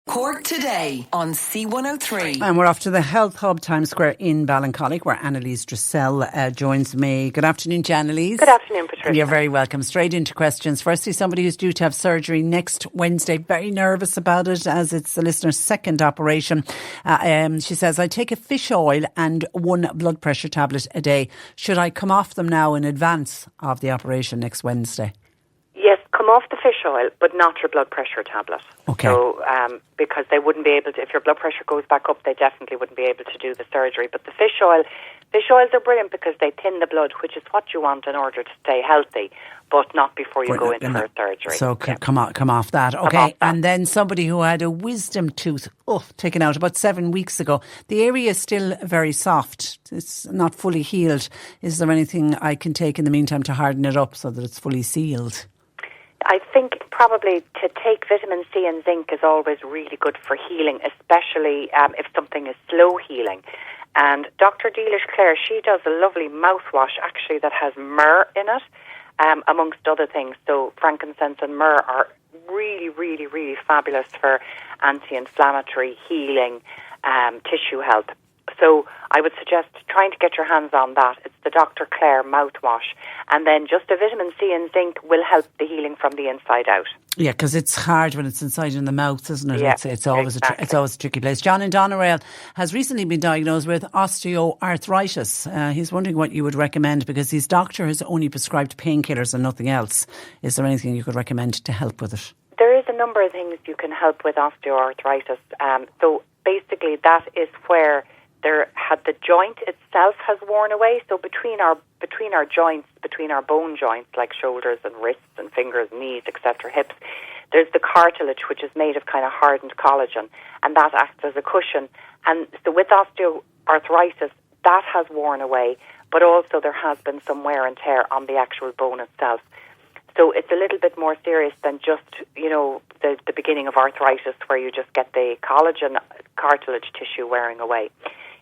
Cork Today on C103. And we're off to the Health Hub Times Square in Ballincollig, where Anneliese joins me. Good afternoon, Anneliese. Good afternoon, Patricia. And you're very welcome. Straight into questions. Firstly, somebody who's due to have surgery next Wednesday. Very nervous about it, as it's the listener's second operation. She says, I take a fish oil and 1 blood pressure tablet a day. Should I come off them now in advance of the operation next Wednesday? Yes, come off the fish oil, but not your blood pressure tablet. Okay. So, because they wouldn't be able to, if your blood pressure goes back up, they definitely wouldn't be able to do the surgery. But the fish oils are brilliant because they thin the blood, which is what you want in order to stay healthy, but not before you go in for a surgery. So come off that. Okay. And then somebody who had a wisdom tooth taken out about 7 weeks ago. The area is still very soft. It's not fully healed. Is there anything I can take in the meantime to harden it up so that it's fully sealed? I think probably to take vitamin C and zinc is always really good for healing, especially if something is slow healing. And Dr. Dealish Clare, she does a lovely mouthwash actually that has myrrh in it, amongst other things. So frankincense and myrrh are really, really, really fabulous for anti-inflammatory healing, tissue health. So I would suggest trying to get your hands on that. It's the Dr. Clare mouthwash. And then just a vitamin C and zinc will help the healing from the inside out. Yeah, because it's hard when it's inside in the mouth, isn't it? Yeah, it's always it's always a tricky place. John in Doneraile has recently been diagnosed with osteoarthritis. He's wondering what you would recommend because his doctor has only prescribed painkillers and nothing else. Is there anything you could recommend to help with it? There is a number of things you can help with osteoarthritis. So basically that is where the joint itself has worn away. So between our joints, between our bone joints, like shoulders and wrists and fingers, knees, etc., hips, there's the cartilage, which is made of kind of hardened collagen, and that acts as a cushion. And so with osteoarthritis, that has worn away, but also there has been some wear and tear on the actual bone itself. So it's a little bit more serious than just, the beginning of arthritis where you just get the collagen cartilage tissue wearing away.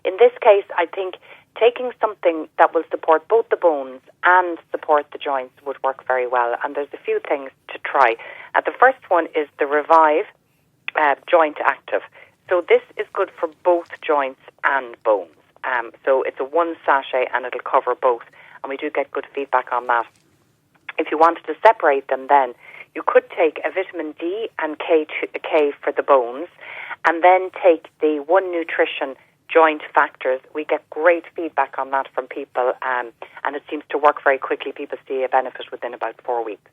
In this case, I think taking something that will support both the bones and support the joints would work very well. And there's a few things to try. The first one is the Revive Joint Active. So this is good for both joints and bones. So it's a 1 sachet and it'll cover both. And we do get good feedback on that. If you wanted to separate them then, you could take a vitamin D and K for the bones and then take the One Nutrition Joint Factors. We get great feedback on that from people and it seems to work very quickly. People see a benefit within about 4 weeks.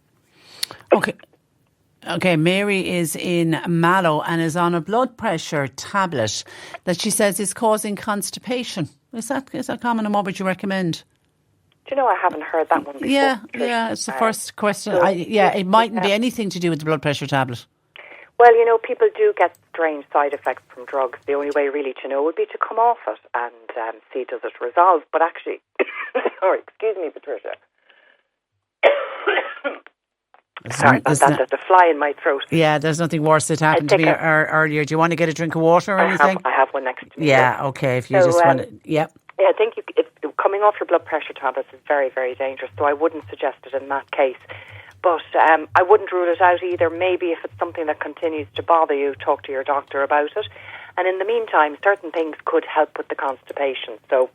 Okay, Mary is in Mallow and is on a blood pressure tablet that she says is causing constipation. Is that common and what would you recommend? Do you know, I haven't heard that one before. Yeah, it's the first question. It mightn't be anything to do with the blood pressure tablet. Well, people do get strange side effects from drugs. The only way really to know would be to come off it and see does it resolve. But actually, sorry, excuse me, Patricia. Sorry about that. There's a fly in my throat. Yeah, there's nothing worse that happened to me earlier. Do you want to get a drink of water or anything? I have one next to me. Yeah, okay. If you just want to, Yeah, I think coming off your blood pressure tablets is very, very dangerous. So I wouldn't suggest it in that case. But I wouldn't rule it out either. Maybe if it's something that continues to bother you, talk to your doctor about it. And in the meantime, certain things could help with the constipation. So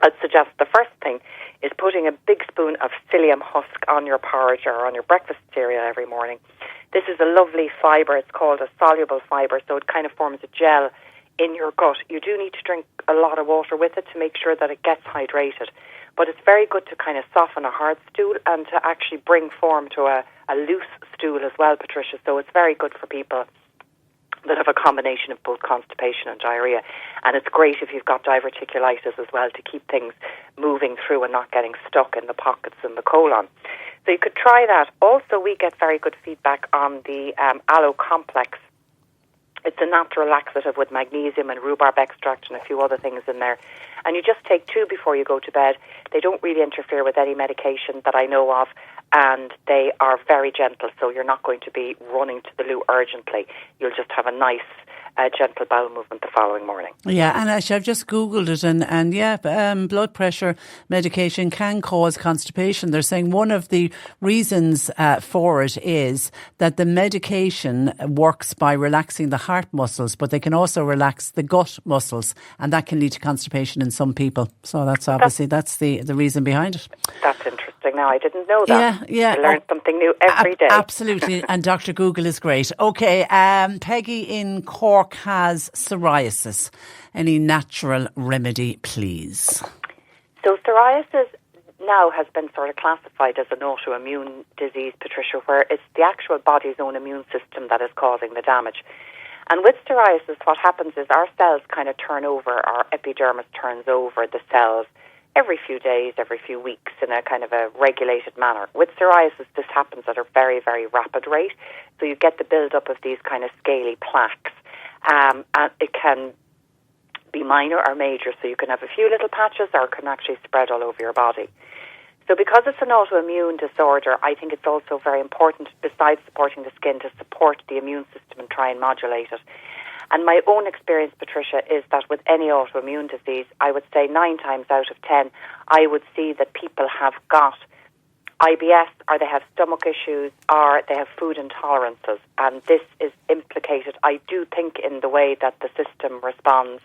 I'd suggest the first thing is putting a big spoon of psyllium husk on your porridge or on your breakfast cereal every morning. This is a lovely fibre. It's called a soluble fibre, so it kind of forms a gel in your gut. You do need to drink a lot of water with it to make sure that it gets hydrated. But it's very good to kind of soften a hard stool and to actually bring form to a loose stool as well, Patricia. So it's very good for people that have a combination of both constipation and diarrhoea. And it's great if you've got diverticulitis as well to keep things moving through and not getting stuck in the pockets in the colon. So you could try that. Also, we get very good feedback on the aloe complex. It's a natural laxative with magnesium and rhubarb extract and a few other things in there. And you just take 2 before you go to bed. They don't really interfere with any medication that I know of, and they are very gentle, so you're not going to be running to the loo urgently. You'll just have a nice gentle bowel movement the following morning. Yeah, and actually I've just Googled it, and blood pressure medication can cause constipation. They're saying one of the reasons for it is that the medication works by relaxing the heart muscles, but they can also relax the gut muscles, and that can lead to constipation in some people. So that's the reason behind it. That's interesting. Now, I didn't know that. Yeah. I learn something new every day. Absolutely, and Dr. Google is great. Okay, Peggy in Cork has psoriasis. Any natural remedy, please? So psoriasis now has been sort of classified as an autoimmune disease, Patricia, where it's the actual body's own immune system that is causing the damage. And with psoriasis, what happens is our cells kind of turn over, our epidermis turns over the cells every few days, every few weeks in a kind of a regulated manner. With psoriasis, this happens at a very, very rapid rate. So you get the build-up of these kind of scaly plaques. And it can be minor or major, so you can have a few little patches or it can actually spread all over your body. So because it's an autoimmune disorder, I think it's also very important, besides supporting the skin, to support the immune system and try and modulate it. And my own experience, Patricia, is that with any autoimmune disease, I would say 9 times out of 10, I would see that people have got IBS, or they have stomach issues, or they have food intolerances. And this is implicated, I do think, in the way that the system responds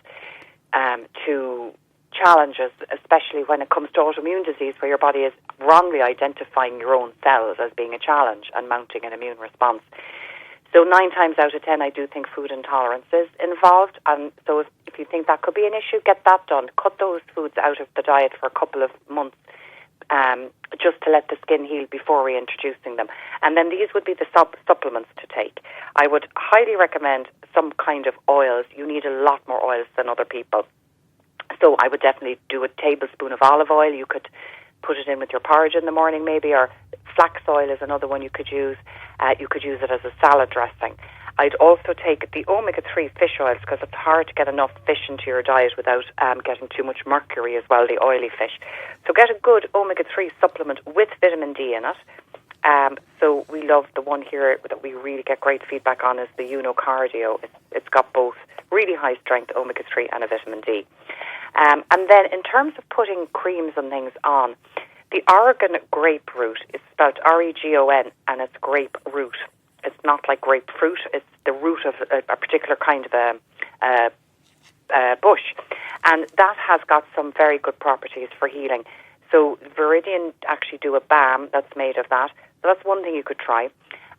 to challenges, especially when it comes to autoimmune disease, where your body is wrongly identifying your own cells as being a challenge and mounting an immune response. So 9 times out of 10, I do think food intolerance is involved. And so if you think that could be an issue, get that done. Cut those foods out of the diet for a couple of months, just to let the skin heal before reintroducing them. And then these would be the supplements to take. I would highly recommend some kind of oils. You need a lot more oils than other people. So I would definitely do a tablespoon of olive oil. You could put it in with your porridge in the morning maybe, or flax oil is another one you could use. You could use it as a salad dressing. I'd also take the omega-3 fish oils, because it's hard to get enough fish into your diet without getting too much mercury as well, the oily fish. So get a good omega-3 supplement with vitamin D in it. So we love the one here that we really get great feedback on is the Cardio. It's got both really high strength omega-3 and a vitamin D. And then in terms of putting creams and things on, the Oregon grape root is spelled R-E-G-O-N, and it's grape root. It's not like grapefruit. It's the root of a particular kind of a bush. And that has got some very good properties for healing. So Viridian actually do a balm that's made of that. So that's one thing you could try.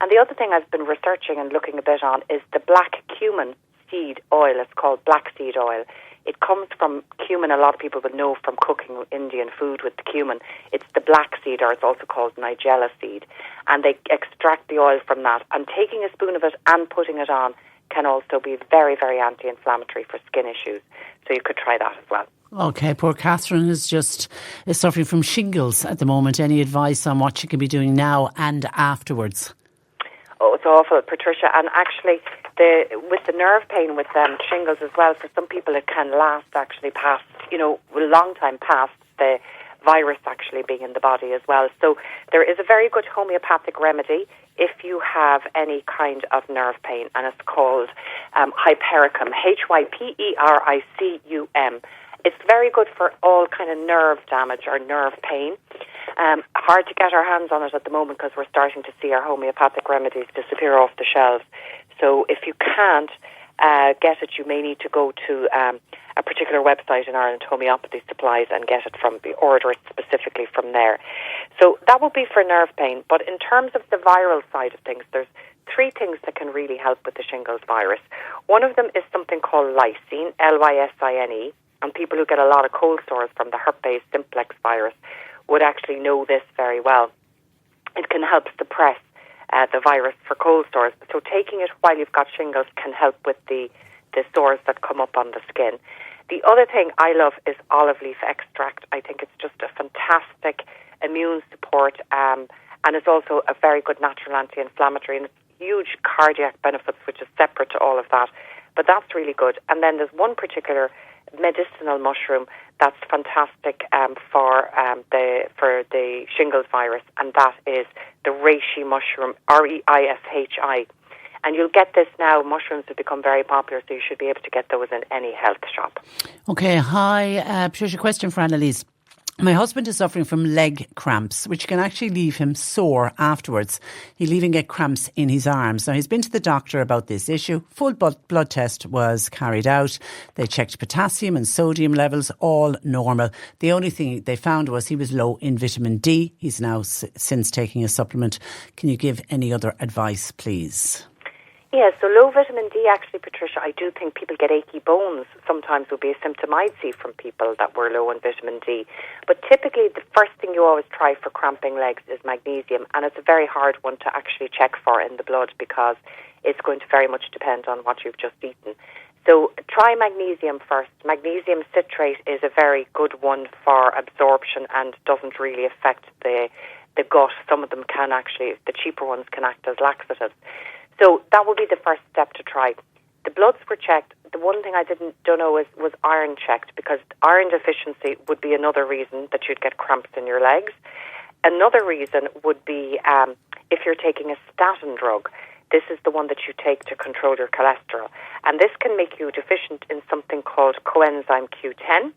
And the other thing I've been researching and looking a bit on is the black cumin seed oil. It's called black seed oil. It comes from cumin. A lot of people would know from cooking Indian food with the cumin. It's the black seed, or it's also called nigella seed. And they extract the oil from that. And taking a spoon of it and putting it on can also be very, very anti-inflammatory for skin issues. So you could try that as well. Okay, poor Catherine is suffering from shingles at the moment. Any advice on what she can be doing now and afterwards? Oh, it's awful, Patricia. And actually, with the nerve pain with shingles as well, for some people it can last actually past, a long time past the virus actually being in the body as well. So there is a very good homeopathic remedy if you have any kind of nerve pain, and it's called Hypericum, Hypericum. It's very good for all kind of nerve damage or nerve pain. Hard to get our hands on it at the moment because we're starting to see our homeopathic remedies disappear off the shelves. So if you can't get it, you may need to go to a particular website in Ireland, Homeopathy Supplies, and order it specifically from there. So that would be for nerve pain. But in terms of the viral side of things, there's 3 things that can really help with the shingles virus. One of them is something called lysine, Lysine, and people who get a lot of cold sores from the herpes simplex virus would actually know this very well. It can help suppress the virus for cold sores. So taking it while you've got shingles can help with the sores that come up on the skin. The other thing I love is olive leaf extract. I think it's just a fantastic immune support, and it's also a very good natural anti-inflammatory, and it's huge cardiac benefits, which is separate to all of that. But that's really good. And then there's one particular medicinal mushroom that's fantastic for the shingles virus, and that is the reishi mushroom, Reishi. And you'll get this now. Mushrooms have become very popular, so you should be able to get those in any health shop. Okay, hi, Patricia, question for Anneliese. My husband is suffering from leg cramps, which can actually leave him sore afterwards. He'll even get cramps in his arms. Now, he's been to the doctor about this issue. Full blood test was carried out. They checked potassium and sodium levels, all normal. The only thing they found was he was low in vitamin D. He's now since taking a supplement. Can you give any other advice, please? Yeah, so low vitamin D, actually, Patricia, I do think people get achy bones sometimes would be a symptom I'd see from people that were low in vitamin D. But typically, the first thing you always try for cramping legs is magnesium, and it's a very hard one to actually check for in the blood because it's going to very much depend on what you've just eaten. So try magnesium first. Magnesium citrate is a very good one for absorption and doesn't really affect the gut. Some of them can actually, the cheaper ones can act as laxatives. So that would be the first step to try. The bloods were checked. The one thing I don't know was iron checked, because iron deficiency would be another reason that you'd get cramps in your legs. Another reason would be if you're taking a statin drug. This is the one that you take to control your cholesterol. And this can make you deficient in something called coenzyme Q10,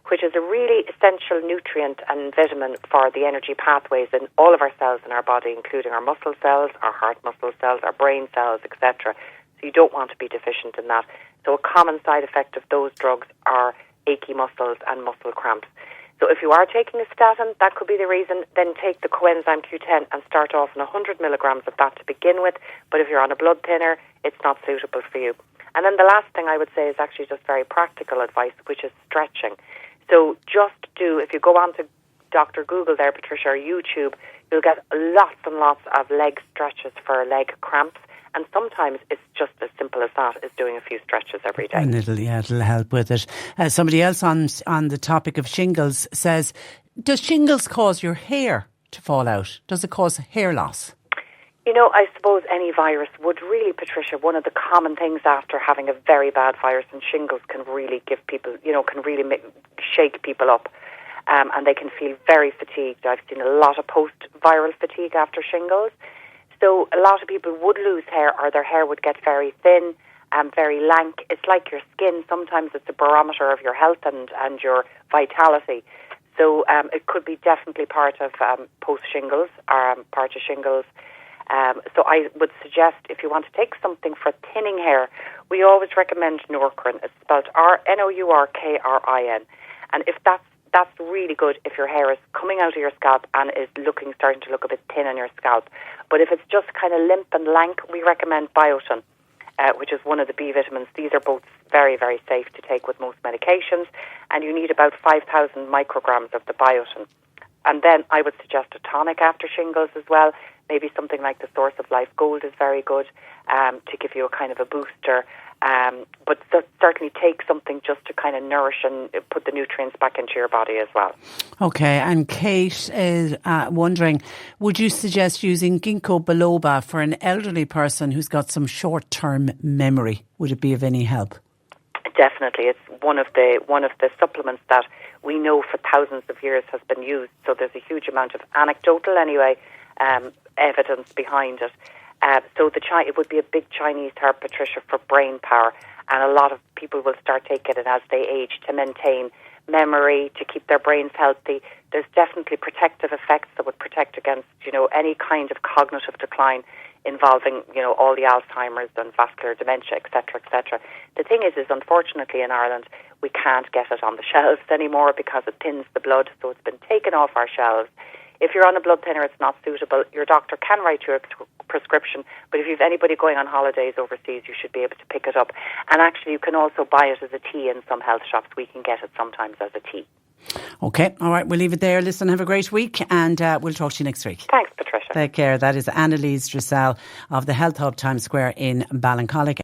which is a really essential nutrient and vitamin for the energy pathways in all of our cells in our body, including our muscle cells, our heart muscle cells, our brain cells, etc. So you don't want to be deficient in that. So a common side effect of those drugs are achy muscles and muscle cramps. So if you are taking a statin, that could be the reason. Then take the coenzyme Q10 and start off on 100 milligrams of that to begin with. But if you're on a blood thinner, it's not suitable for you. And then the last thing I would say is actually just very practical advice, which is stretching. So just if you go on to Dr. Google there, Patricia, or YouTube, you'll get lots and lots of leg stretches for leg cramps. And sometimes it's just as simple as that, as doing a few stretches every day. And it'll help with it. Somebody else on the topic of shingles says, does shingles cause your hair to fall out? Does it cause hair loss? You know, I suppose any virus would really, Patricia, one of the common things after having a very bad virus, and shingles can really give people, can really shake people up. And they can feel very fatigued. I've seen a lot of post-viral fatigue after shingles. So a lot of people would lose hair, or their hair would get very thin and very lank. It's like your skin. Sometimes it's a barometer of your health and your vitality. So it could be definitely part of post-shingles, or part of shingles. So I would suggest, if you want to take something for thinning hair, we always recommend Nourkrin. It's spelled Nourkrin. And if that's really good if your hair is coming out of your scalp and is starting to look a bit thin on your scalp. But if it's just kind of limp and lank, we recommend biotin, which is one of the B vitamins. These are both very, very safe to take with most medications, and you need about 5,000 micrograms of the biotin. And then I would suggest a tonic after shingles as well. Maybe something like the Source of Life Gold is very good to give you a kind of a booster. But certainly take something just to kind of nourish and put the nutrients back into your body as well. Okay, and Kate is wondering, would you suggest using Gingko biloba for an elderly person who's got some short-term memory? Would it be of any help? Definitely. It's one of the supplements that we know for thousands of years has been used. So there's a huge amount of anecdotal, anyway, evidence behind it. So it would be a big Chinese herb, Patricia, for brain power, and a lot of people will start taking it as they age to maintain memory, to keep their brains healthy. There's definitely protective effects that would protect against, any kind of cognitive decline involving, all the Alzheimer's and vascular dementia, etc., etc. The thing is unfortunately in Ireland, we can't get it on the shelves anymore because it thins the blood, so it's been taken off our shelves. If you're on a blood thinner, it's not suitable. Your doctor can write you a prescription, but if you have anybody going on holidays overseas, you should be able to pick it up. And actually, you can also buy it as a tea in some health shops. We can get it sometimes as a tea. Okay, all right, we'll leave it there. Listen, have a great week, and we'll talk to you next week. Thanks, Patricia. Take care. That is Anneliese Dressel of the Health Hub Times Square in Ballincollig.